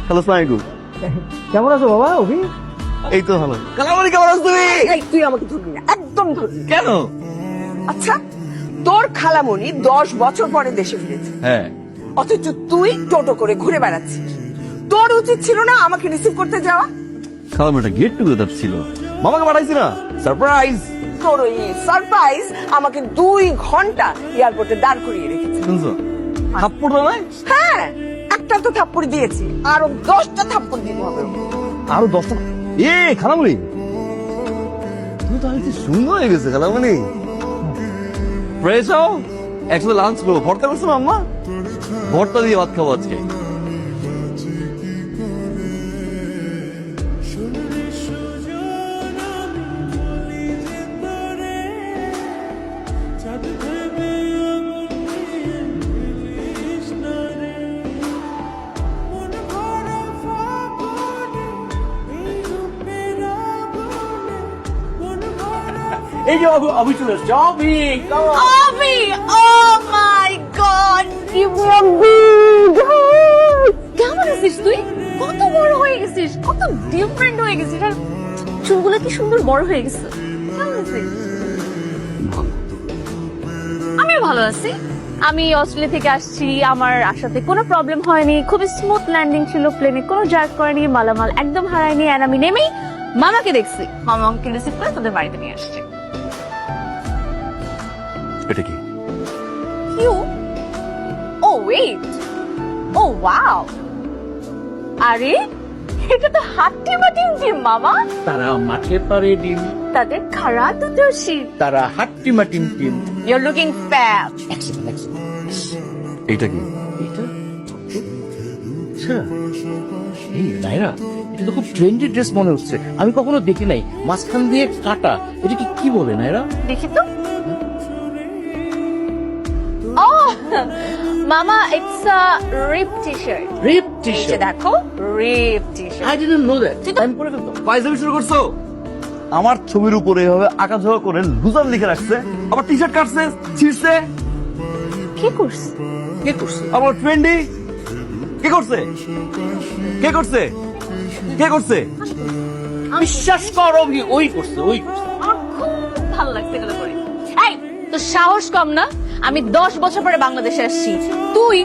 Hello সাইগু, কেমন আছো বাবা অভি? এই তো ভালো। কালামণি কেমন আছো তুমি? এই তুই আমাকে ধরবি না, একদম ধরবি না। কেন? আচ্ছা, তোর খালামণি 10 বছর পরে দেশে ফিরেছে, হ্যাঁ, অথচ তুই টোটো করে ঘুরে বেড়াচ্ছিস। তোর উচিত ছিল না আমাকে রিসিভ করতে যাওয়া? খালামণিটা গেট টুগেদার ছিল, মামাকে পাঠাইছি না, সারপ্রাইজ। তোর ওই সারপ্রাইজ আমাকে 2 ঘন্টা এয়ারপোর্টে দাঁড় করিয়ে রেখেছে। শুনছো? থাপ্পড় দাও নাই? হ্যাঁ, একটা তো থাপ্পড় দিয়েছি, আরো 10টা থাপ্পড় দিতে হবে। আরো 10টা? এ খালামণি, তুমি তো আজকে সুন্দর হয়ে গেছে খালামণি। ফ্রেশ হও, একসাথে লাঞ্চ করবো। ভর্তা করছো না আম্মা? ভর্তা দিয়ে ভাত খাবো আজকে। এই যে অভি চলে এসছে। অভি Avi! Oh my god! You were কেমন আছিস তুই? কত বড় হয়ে গেছিস, কত ডিফারেন্ট হয়ে গেছিস। আর চুলগুলো কি সুন্দর বড় হয়ে গেছে। কেমন আছিস? আমি ভালো আছি। আমি অস্ট্রেলিয়া থেকে আসছি, আমার আসাতে কোনো প্রবলেম হয়নি, খুবই স্মুথ ল্যান্ডিং ছিল, প্লেনে কোনো জার্ক করেনি, মালামাল একদম হারায়নি। আর আমি নেমেই মামাকে দেখছি, মামা আমাকে রিসিভ করে তোদের বাড়িতে নিয়ে আসছে। এটা কি? You? Oh wait. Oh wow. আরে এটা তো হাট্টিমা টিম মামা। তারা মাঠে পারে ডিম, তাদের খাড়া দুটো শীত। তারা হাট্টিমা টিম টিম। You're looking fat. এইটা কি? এটা আচ্ছা, এই নাইরা, এটা তো খুব ট্রেন্ডি ড্রেস মনে হচ্ছে, আমি কখনো দেখি নাই। মাঝখান দিয়ে কাটা, এটা কি বলে নাইরা? দেখি তো। Oh, মামা, it's a rip t-shirt. রিপ নিচে টি-শার্ট। দেখো, rip t-shirt. I didn't know that. তুই তো- আমি পরে ফেলতাম। ফাইজলামি শুরু করছো? আমার ছবির উপরে এভাবে আঁকা ঝোঁকা করে লুজার লিখে রাখছে, আবার টি শার্ট কাটছে, ছিঁড়ছে। কি করছিস? কে করছে? আবার ট্রেন্ডি কে করছে? কে করছে? কে করছে? বিশ্বাস কর অভি, ওই করছে। আমার খুব ভালো লাগছে এগুলো করে। এই, তো সাহস কম না? আমি 10 বছর পরে বাংলাদেশে আসছি, তুই